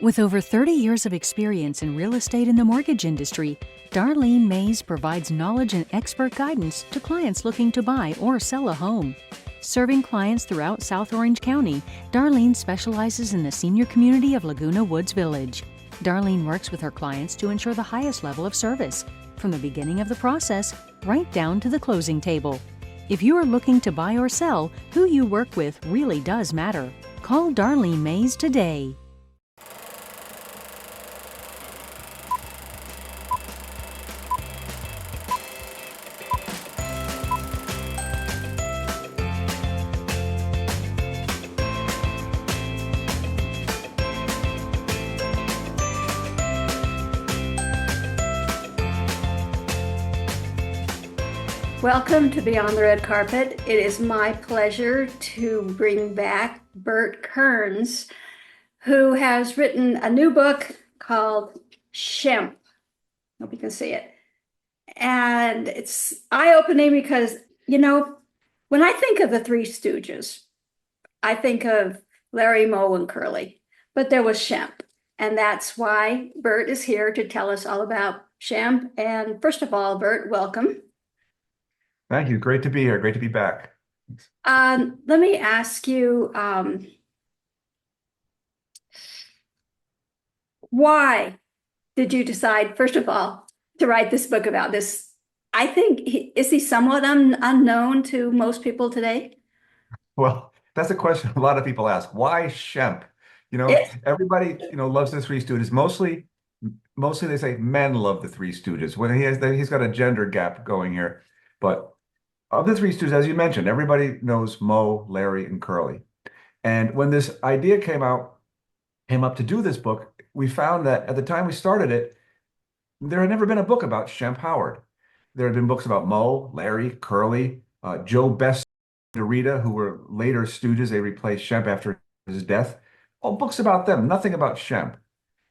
With over 30 years of experience in real estate and the mortgage industry, Darlene Mays provides knowledge and expert guidance to clients looking to buy or sell a home. Serving clients throughout South Orange County, Darlene specializes in the senior community of Laguna Woods Village. Darlene works with her clients to ensure the highest level of service, from the beginning of the process right down to the closing table. If you are looking to buy or sell, who you work with really does matter. Call Darlene Mays today. Welcome to Beyond the Red Carpet. It is my pleasure to bring back Burt Kearns, who has written a new book called Shemp. Hope you can see it. And it's eye-opening because, when I think of the Three Stooges, I think of Larry, Moe, and Curly. But there was Shemp. And that's why Burt is here to tell us all about Shemp. And first of all, Burt, welcome. Thank you. Great to be here. Great to be back. Let me ask you, why did you decide, first of all, to write this book about this? I think, is he somewhat unknown to most people today? Well, that's a question a lot of people ask. Why Shemp? Everybody, loves the Three Stooges. Mostly they say men love the Three Stooges. When he's got a gender gap going here. But of the Three Stooges, as you mentioned, everybody knows Moe, Larry, and Curly. And when this idea came up to do this book, we found that at the time we started it, there had never been a book about Shemp Howard. There had been books about Moe, Larry, Curly, Joe Best and Rita, who were later Stooges. They replaced Shemp after his death. All books about them, nothing about Shemp.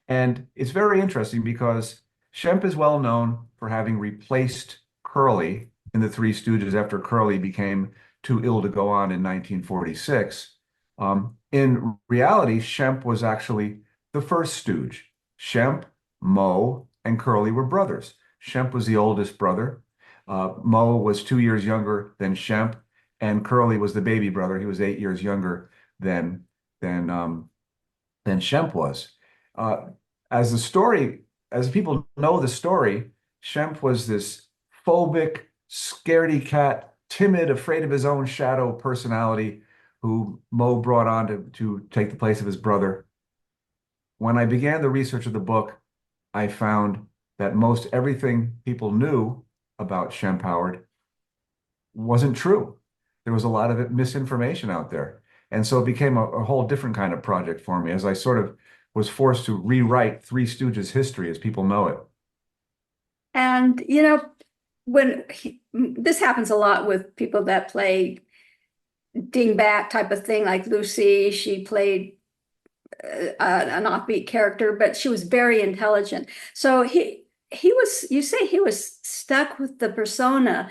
And it's very interesting because Shemp is well known for having replaced Curly in the Three Stooges after Curly became too ill to go on in 1946. In reality, Shemp was actually the first Stooge. Shemp, Moe, and Curly were brothers. Shemp was the oldest brother. Moe was 2 years younger than Shemp, and Curly was the baby brother. He was 8 years younger than Shemp was. As people know the story, Shemp was this phobic, scaredy cat, timid, afraid of his own shadow personality who Moe brought on to take the place of his brother. When I began the research of the book, I found that most everything people knew about Shemp Howard wasn't true. There was a lot of misinformation out there. And so it became a whole different kind of project for me as I sort of was forced to rewrite Three Stooges history as people know it. And, this happens a lot with people that play dingbat type of thing, like Lucy, she played an offbeat character, but she was very intelligent. So you say he was stuck with the persona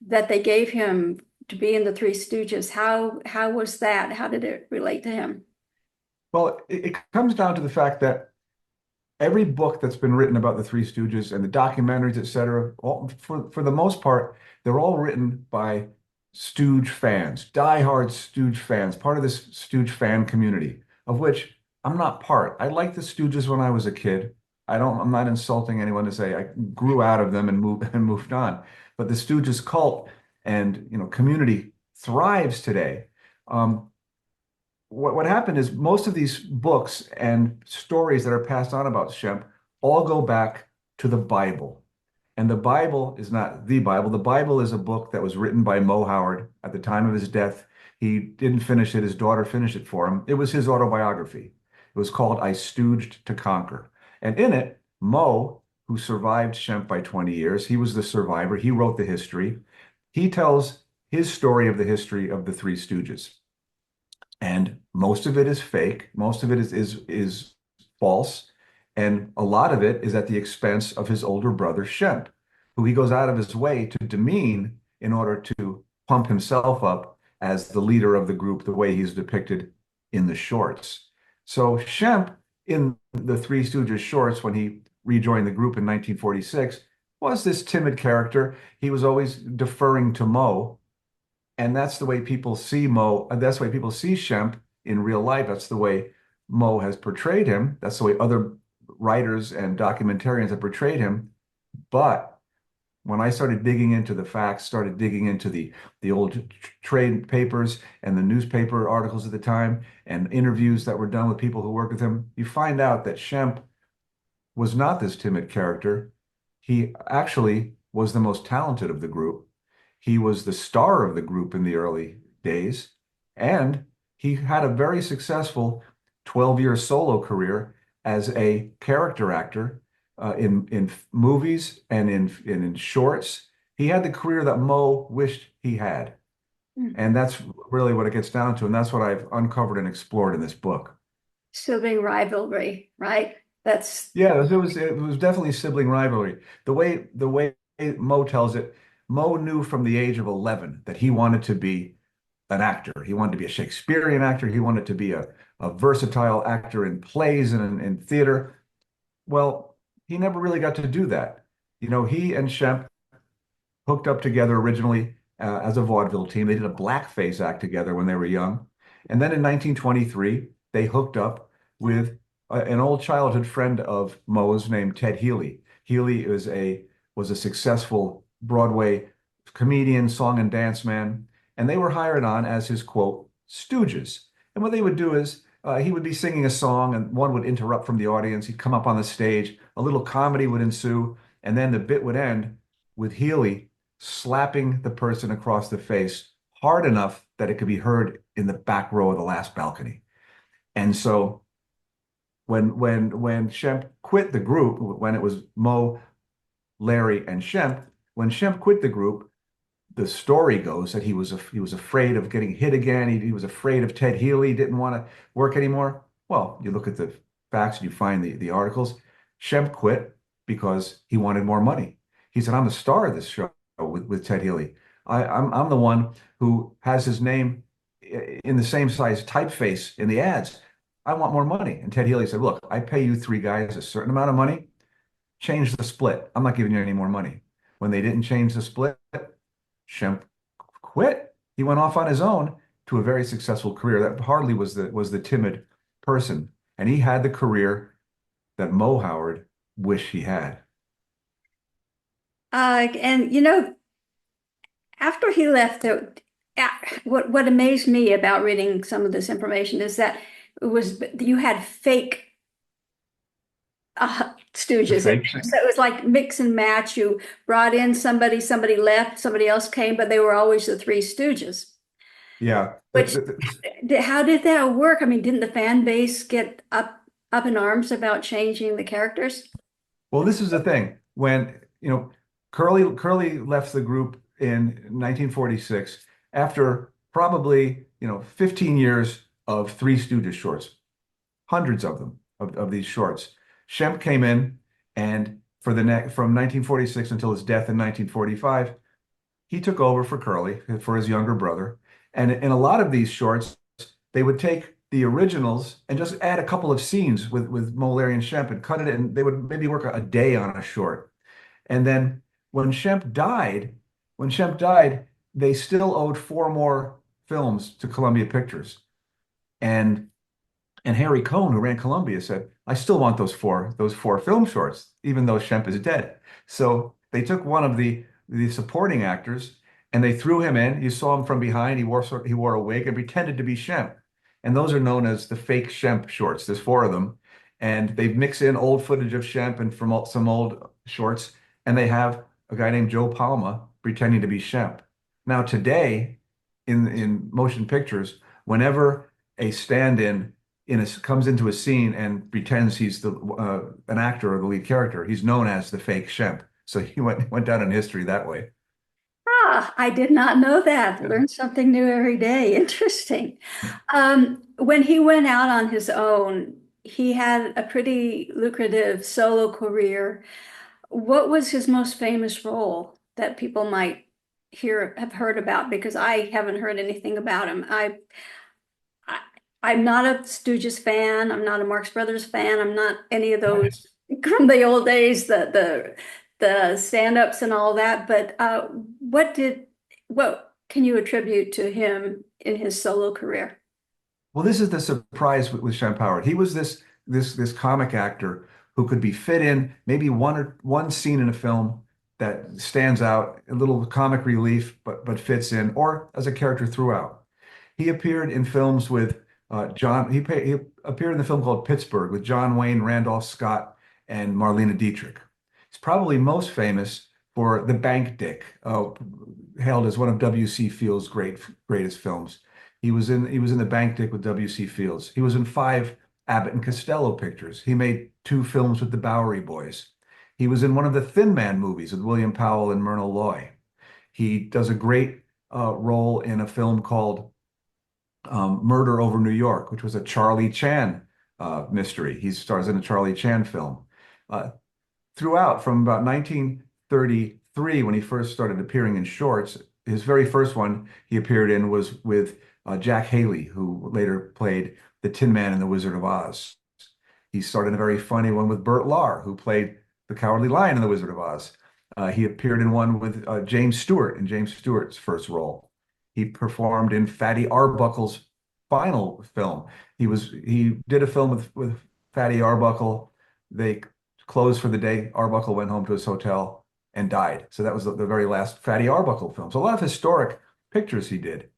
that they gave him to be in the Three Stooges. How was that? How did it relate to him? Well, it comes down to the fact that every book that's been written about the Three Stooges and the documentaries, et cetera, for the most part, they're all written by Stooge fans, diehard Stooge fans, part of this Stooge fan community, of which I'm not part. I liked the Stooges when I was a kid. I'm not insulting anyone to say I grew out of them and moved on. But the Stooges cult and community thrives today. What happened is most of these books and stories that are passed on about Shemp all go back to the Bible. And the Bible is not the Bible. The Bible is a book that was written by Moe Howard at the time of his death. He didn't finish it. His daughter finished it for him. It was his autobiography. It was called I Stooged to Conquer. And in it, Moe, who survived Shemp by 20 years, he was the survivor. He wrote the history. He tells his story of the history of the Three Stooges. And most of it is fake. Most of it is false. And a lot of it is at the expense of his older brother, Shemp, who he goes out of his way to demean in order to pump himself up as the leader of the group, the way he's depicted in the shorts. So Shemp in the Three Stooges shorts when he rejoined the group in 1946 was this timid character. He was always deferring to Moe, and that's the way people see Moe. That's the way people see Shemp in real life. That's the way Moe has portrayed him. That's the way other writers and documentarians have portrayed him. But when I started digging into the facts, started digging into the old trade papers and the newspaper articles at the time and interviews that were done with people who worked with him, you find out that Shemp was not this timid character. He actually was the most talented of the group. He was the star of the group in the early days, and he had a very successful 12-year solo career as a character actor in movies and in shorts. He had the career that Moe wished he had. And that's really what it gets down to. And that's what I've uncovered and explored in this book. Sibling rivalry, right? That's Yeah, it was definitely sibling rivalry. The way Moe tells it, Moe knew from the age of 11 that he wanted to be an actor. He wanted to be a Shakespearean actor. He wanted to be a versatile actor in plays and in theater. Well, he never really got to do that. He and Shemp hooked up together originally as a vaudeville team. They did a blackface act together when they were young. And then in 1923, they hooked up with an old childhood friend of Moe's named Ted Healy. Healy was a successful Broadway comedian, song and dance man, and they were hired on as his quote stooges. And what they would do is he would be singing a song, and one would interrupt from the audience. He'd come up on the stage, a little comedy would ensue, and then the bit would end with Healy slapping the person across the face hard enough that it could be heard in the back row of the last balcony. And so when Shemp quit the group, when it was Moe, Larry, and Shemp, when Shemp quit the group, the story goes that he was afraid of getting hit again. He was afraid of Ted Healy. Didn't want to work anymore. Well, you look at the facts and you find the articles. Shemp quit because he wanted more money. He said, "I'm the star of this show with Ted Healy. I'm the one who has his name in the same size typeface in the ads. I want more money." And Ted Healy said, "Look, I pay you three guys a certain amount of money. Change the split. I'm not giving you any more money." When they didn't change the split, Shemp quit. He went off on his own to a very successful career. That hardly was the timid person, and he had the career that Moe Howard wished he had. and after he left, what amazed me about reading some of this information is that you had fake The stooges. fake So it was like mix and match. You brought in somebody, somebody left, somebody else came, but they were always the Three Stooges. Yeah. Which, how did that work? I mean, didn't the fan base get up in arms about changing the characters? Well, this is the thing. When, Curly left the group in 1946 after probably, 15 years of Three Stooges shorts, hundreds of them, of these shorts. Shemp came in, and from 1946 until his death in 1945, he took over for Curly, for his younger brother. And in a lot of these shorts, they would take the originals and just add a couple of scenes with Moe, Larry, and Shemp and cut it, and they would maybe work a day on a short. And then when Shemp died, they still owed four more films to Columbia Pictures. And Harry Cohn, who ran Columbia, said, "I still want those four film shorts, even though Shemp is dead." So they took one of the supporting actors and they threw him in. You saw him from behind. He wore a wig and pretended to be Shemp. And those are known as the fake Shemp shorts. There's four of them. And they mix in old footage of Shemp and from some old shorts. And they have a guy named Joe Palma pretending to be Shemp. Now, today, in motion pictures, whenever a stand-in comes into a scene and pretends he's an actor or the lead character, he's known as the fake Shemp. So he went down in history that way. I did not know that. Learn something new every day. Interesting. When he went out on his own, he had a pretty lucrative solo career. What was his most famous role that people might have heard about? Because I haven't heard anything about him. I I'm not a Stooges fan. I'm not a Marx Brothers fan. I'm not any of those from the old days, the stand-ups and all that. But what can you attribute to him in his solo career? Well, this is the surprise with Shemp Howard. He was this comic actor who could be fit in maybe one scene in a film that stands out, a little comic relief, but fits in, or as a character throughout. He appeared in films with he appeared in the film called Pittsburgh with John Wayne, Randolph Scott, and Marlena Dietrich. He's probably most famous for The Bank Dick, hailed as one of W.C. Fields' greatest films. He was in The Bank Dick with W.C. Fields. He was in 5 Abbott and Costello pictures. He made 2 films with the Bowery Boys. He was in one of the Thin Man movies with William Powell and Myrna Loy. He does a great role in a film called Murder Over New York, which was a Charlie Chan mystery. He stars in a Charlie Chan film. Uh, Throughout, from about 1933, when he first started appearing in shorts, his very first one he appeared in was with Jack Haley, who later played the Tin Man in The Wizard of Oz. He starred in a very funny one with Burt Lahr, who played the Cowardly Lion in The Wizard of Oz. He appeared in one with James Stewart in James Stewart's first role. He performed in Fatty Arbuckle's final film. He did a film with Fatty Arbuckle. They closed for the day. Arbuckle went home to his hotel and died. So that was the very last Fatty Arbuckle film. So a lot of historic pictures he did.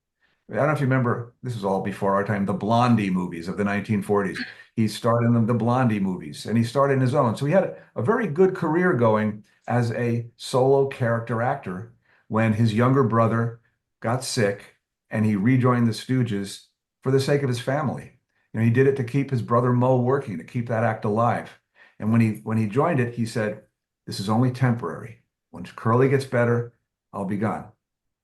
I don't know if you remember, this was all before our time, the Blondie movies of the 1940s. He starred in the Blondie movies, and he starred in his own. So he had a very good career going as a solo character actor when his younger brother got sick and he rejoined the Stooges for the sake of his family. He did it to keep his brother Moe working, to keep that act alive. And when he joined it, he said, "This is only temporary. When Curly gets better, I'll be gone."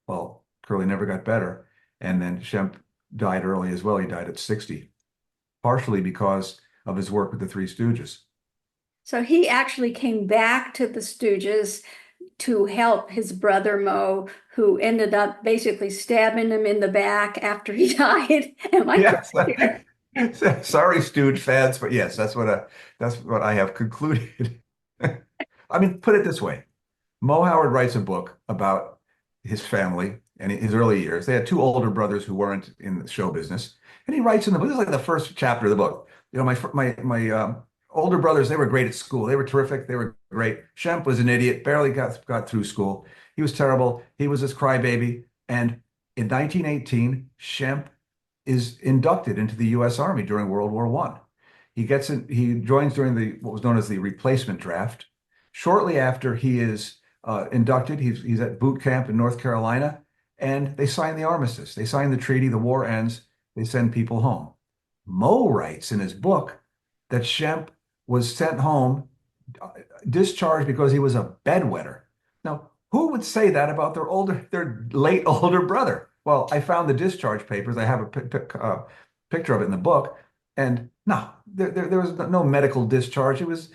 Well, Curly never got better. And then Shemp died early as well. He died at 60, partially because of his work with the Three Stooges. So he actually came back to the Stooges to help his brother Moe, who ended up basically stabbing him in the back after he died. Am I Yes. correct here? Sorry, Stooge fans, but yes, that's what I have concluded. I mean, put it this way. Mo Howard writes a book about his family and his early years. They had 2 older brothers who weren't in the show business. And he writes in the book, this is like the first chapter of the book. My older brothers, they were great at school. They were terrific. They were great. Shemp was an idiot, barely got through school. He was terrible. He was this crybaby. And in 1918, Shemp is inducted into the U.S. Army during World War I. He joins during what was known as the replacement draft. Shortly after he is inducted, he's at boot camp in North Carolina, and they sign the armistice. They sign the treaty. The war ends. They send people home. Moe writes in his book that Shemp was sent home, discharged because he was a bedwetter. Now, who would say that about their late older brother? Well, I found the discharge papers. I have a picture of it in the book, and no, there was no medical discharge. It was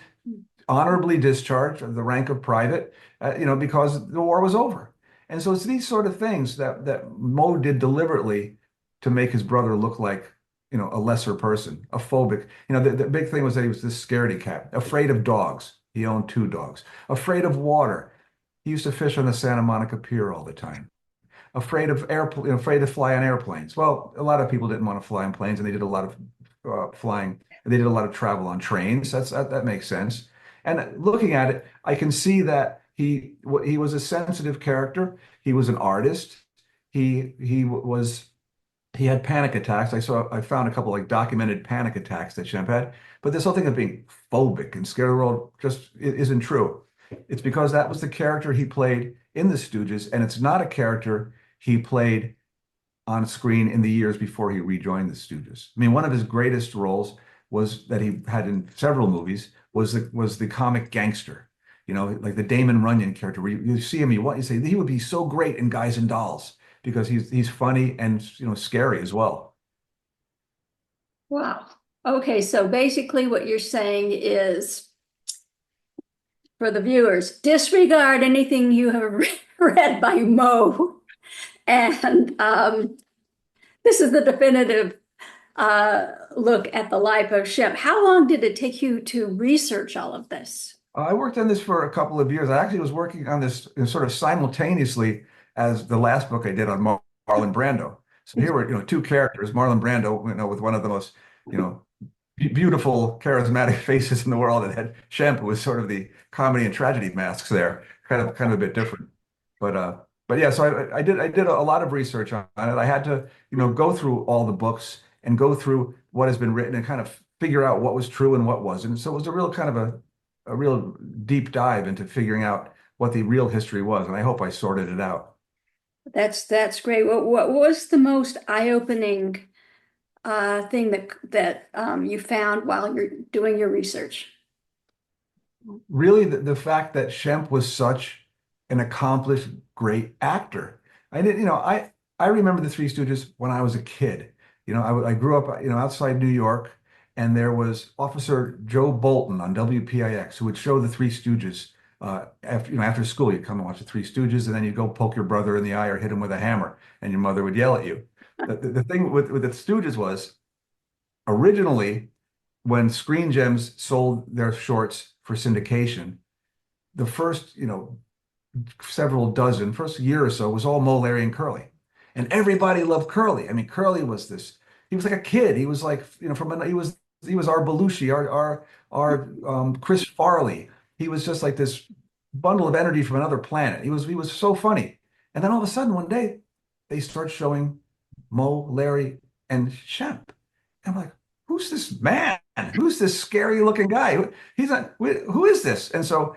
honorably discharged of the rank of private, because the war was over. And so it's these sort of things that Moe did deliberately to make his brother look like, a lesser person, a phobic. The big thing was that he was this scaredy cat, afraid of dogs. He owned 2 dogs. Afraid of water. He used to fish on the Santa Monica Pier all the time. Afraid to fly on airplanes. Well, a lot of people didn't want to fly on planes, and they did a lot of flying. They did a lot of travel on trains. That makes sense. And looking at it, I can see that he was a sensitive character. He was an artist. He had panic attacks. I found a couple like documented panic attacks that Shemp had. But this whole thing of being phobic and scared of the world just isn't true. It's because that was the character he played in the Stooges, and it's not a character he played on screen in the years before he rejoined the Stooges. I mean, one of his greatest roles was that he had in several movies was the comic gangster, like the Damon Runyon character, where you see him, you say he would be so great in Guys and Dolls because he's funny and scary as well. Wow. Okay, so basically what you're saying is, for the viewers, disregard anything you have read by Moe. And this is the definitive look at the life of Shemp. How long did it take you to research all of this? I worked on this for a couple of years. I actually was working on this sort of simultaneously as the last book I did on Marlon Brando. So here were, two characters, Marlon Brando, with one of the most, you know, beautiful, charismatic faces in the world, and had Shemp, who was sort of the comedy and tragedy masks there, kind of a bit different. But yeah, so I did a lot of research on it. I had to, go through all the books and go through what has been written and kind of figure out what was true and what wasn't. So it was a real kind of a real deep dive into figuring out what the real history was, and I hope I sorted it out. That's great. What was the most eye-opening thing that you found while you're doing your research? Really, the fact that Shemp was such an accomplished, great actor. I did, I remember the Three Stooges when I was a kid. I grew up, outside New York, and there was Officer Joe Bolton on WPIX who would show the Three Stooges after school. You'd come and watch the Three Stooges, and then you'd go poke your brother in the eye or hit him with a hammer, and your mother would yell at you. The thing with the Stooges was originally when Screen Gems sold their shorts for syndication, the first, several dozen, first year or so was all Mo, Larry, and Curly. And everybody loved Curly. I mean, Curly was he was like a kid. He was like, he was our Belushi, our Chris Farley. He was just like this bundle of energy from another planet. He was so funny. And then all of a sudden one day they start showing Mo, Larry, and Shemp. And I'm like, who's this man? Who's this scary looking guy? He's not, who is this? And so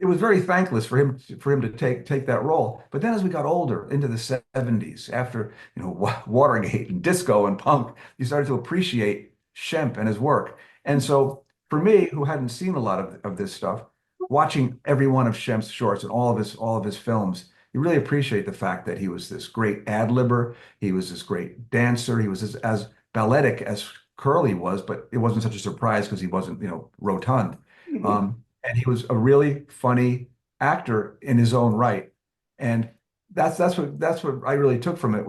it was very thankless for him to take that role. But then as we got older into the 70s, after Watergate and disco and punk, you started to appreciate Shemp and his work. And so for me, who hadn't seen a lot of this stuff, watching every one of Shemp's shorts and all of his films, you really appreciate the fact that he was this great ad-libber, he was this great dancer, he was as balletic as Curly was, but it wasn't such a surprise because he wasn't, rotund. Mhm. And he was a really funny actor in his own right. And that's what I really took from it.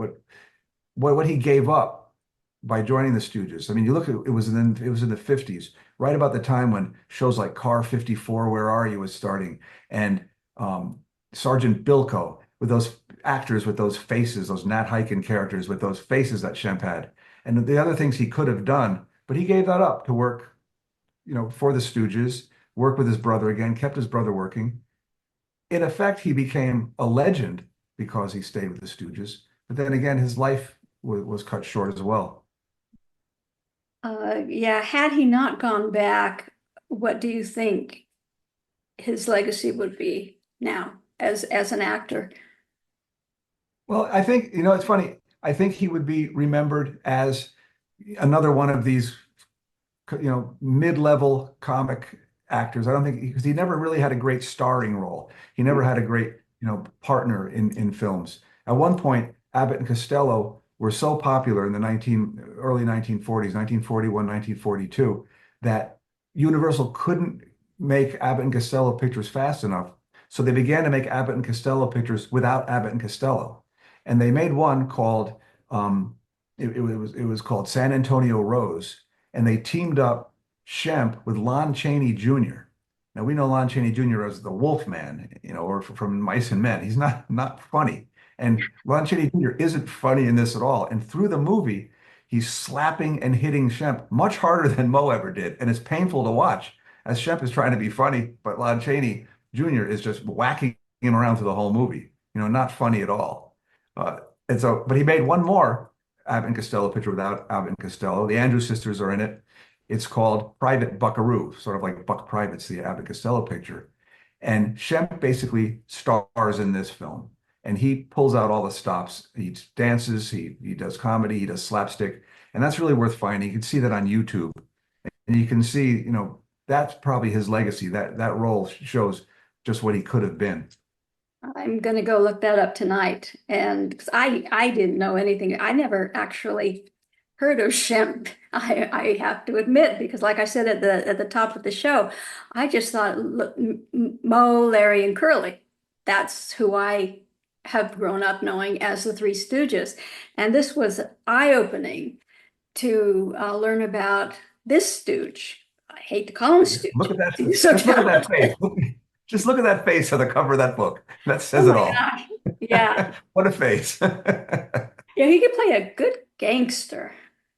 What he gave up by joining the Stooges. I mean, you look at it was in the 50s, right about the time when shows like Car 54, Where Are You was starting, and Sergeant Bilko with those actors with those faces, those Nat Hiken characters with those faces that Shemp had, and the other things he could have done, but he gave that up to work, for the Stooges, work with his brother again, kept his brother working. In effect, he became a legend because he stayed with the Stooges. But then again, his life was cut short as well. Yeah, had he not gone back, what do you think his legacy would be now as an actor? Well, I think, it's funny. I think he would be remembered as another one of these, mid-level comic actors. I don't think because he never really had a great starring role. He never had a great, partner in films. At one point, Abbott and Costello were so popular in the early 1940s, 1941, 1942, that Universal couldn't make Abbott and Costello pictures fast enough. So they began to make Abbott and Costello pictures without Abbott and Costello. And they made one called it was called San Antonio Rose, and they teamed up Shemp with Lon Chaney Jr. Now we know Lon Chaney Jr. as the Wolf Man, or from Mice and Men. He's not funny, and Lon Chaney Jr. isn't funny in this at all. And through the movie, he's slapping and hitting Shemp much harder than Mo ever did, and it's painful to watch as Shemp is trying to be funny, but Lon Chaney Jr. is just whacking him around through the whole movie. Not funny at all. But he made one more Abbott and Costello picture without Abbott and Costello. The Andrews sisters are in it. It's called Private Buckaroo, sort of like Buck Private's the Abbott Costello picture. And Shemp basically stars in this film. And he pulls out all the stops. He dances, he does comedy, he does slapstick. And that's really worth finding. You can see that on YouTube. And you can see, that's probably his legacy. That role shows just what he could have been. I'm gonna go look that up tonight, and because I didn't know anything. I never actually heard of Shemp. I have to admit, because like I said at the top of the show, I just thought Mo, Larry, and Curly. That's who I have grown up knowing as the Three Stooges, and this was eye-opening to learn about this stooge. I hate to call him stooge. Look at that. He's so Just look at that talented. face. Just look at that face on the cover of that book. That Oh says it my all. gosh. Yeah. What a face. Yeah, he could play a good gangster.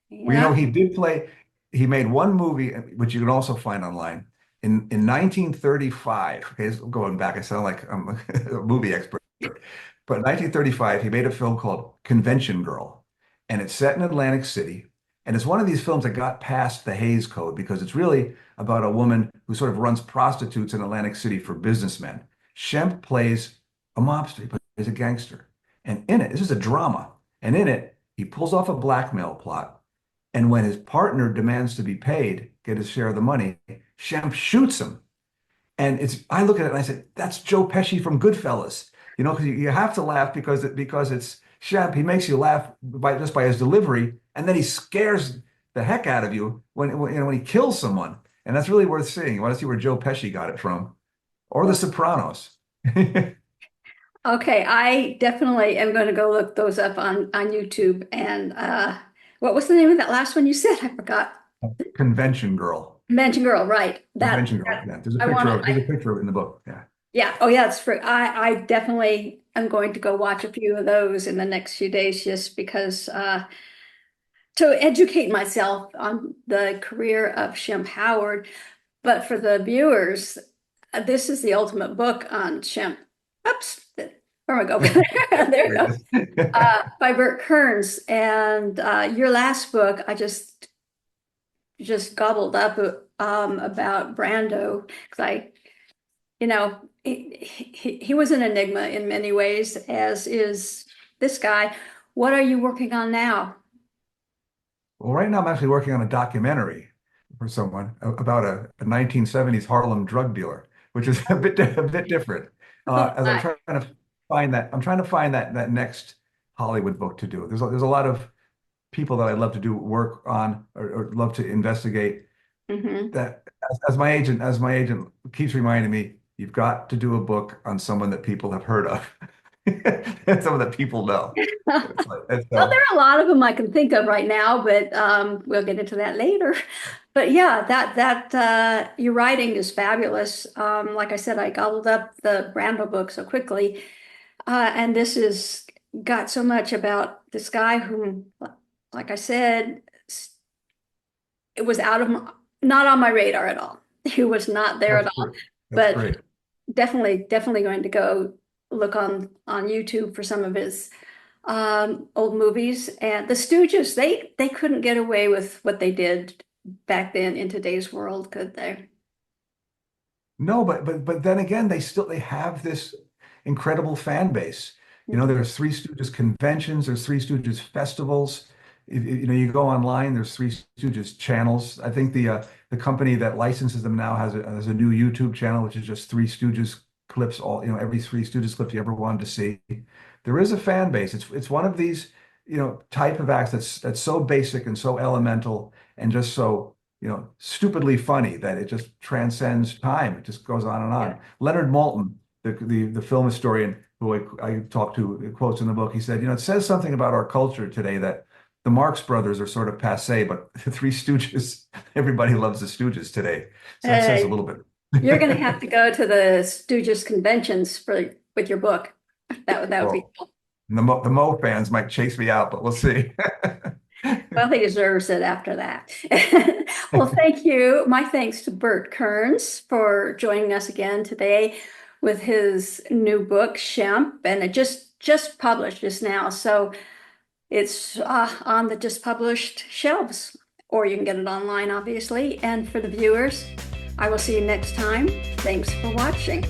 Well, Yeah. he did play, he made one movie, which you can also find online, in 1935. Okay, so going back, I sound like I'm a movie expert. But in 1935, he made a film called Convention Girl, and it's set in Atlantic City. And it's one of these films that got past the Hays Code because it's really about a woman who sort of runs prostitutes in Atlantic City for businessmen. Shemp plays a mobster, he plays a gangster. And in it, this is a drama. And in it, he pulls off a blackmail plot. And when his partner demands to be paid, get his share of the money, Shemp shoots him. And I look at it and I said, that's Joe Pesci from Goodfellas. You know, because you have to laugh because it's Shemp. He makes you laugh just by his delivery, and then he scares the heck out of you when he kills someone. And that's really worth seeing. You want to see where Joe Pesci got it from, or The Sopranos. Okay, I definitely am going to go look those up on YouTube. And what was the name of that last one you said? I forgot. Convention Girl. Convention Girl, right? Convention Girl. Yeah, there's a I picture want of there's a picture of it in the book. Yeah. Yeah. Oh, yeah. It's free. I definitely am going to go watch a few of those in the next few days, just because to educate myself on the career of Shemp Howard. But for the viewers, this is the ultimate book on Shemp. Oops. Where am I going? There we go. By Burt Kearns. And your last book, I just gobbled up about Brando, because he was an enigma in many ways, as is this guy. What are you working on now? Well, right now I'm actually working on a documentary for someone about a 1970s Harlem drug dealer, which is a bit different. Oh, As I'm trying to find that next Hollywood book to do. There's a lot of people that I'd love to do work on or love to investigate. That as my agent keeps reminding me, you've got to do a book on someone that people have heard of, and someone that people know. Well, there are a lot of them I can think of right now, but we'll get into that later. But yeah, that your writing is fabulous. Like I said, I gobbled up the Brando book so quickly, and this has got so much about this guy whom, like I said, it was not on my radar at all. He was not there at all. That's But great. definitely going to go look on YouTube for some of his old movies. And the Stooges, they couldn't get away with what they did back then in today's world, could they? No, but then again, they have this incredible fan base. You know, there's Three Stooges conventions, there's Three Stooges festivals. You go online, there's Three Stooges channels. I think the company that licenses them now has a new YouTube channel, which is just Three Stooges clips, every Three Stooges clip you ever wanted to see. There is a fan base. It's one of these, type of acts that's so basic and so elemental and just so, stupidly funny that it just transcends time. It just goes on and on. Yeah. Leonard Maltin, the film historian who I talked to, quotes in the book, he said, it says something about our culture today that the Marx Brothers are sort of passé, but the Three Stooges, everybody loves the Stooges today. So that says a little bit. You're going to have to go to the Stooges conventions with your book. That would be cool. The Mo fans might chase me out, but we'll see. Well, he deserves it after that. Well, thank you. My thanks to Burt Kearns for joining us again today with his new book, Shemp, and it just published just now. So it's on the just published shelves, or you can get it online, obviously. And for the viewers, I will see you next time. Thanks for watching.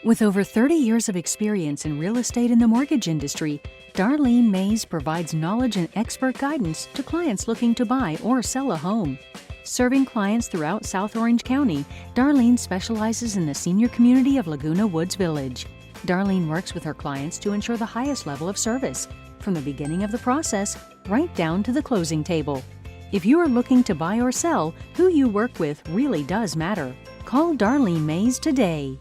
With over 30 years of experience in real estate and the mortgage industry, Darlene Mays provides knowledge and expert guidance to clients looking to buy or sell a home. Serving clients throughout South Orange County, Darlene specializes in the senior community of Laguna Woods Village. Darlene works with her clients to ensure the highest level of service, from the beginning of the process right down to the closing table. If you are looking to buy or sell, who you work with really does matter. Call Darlene Mays today.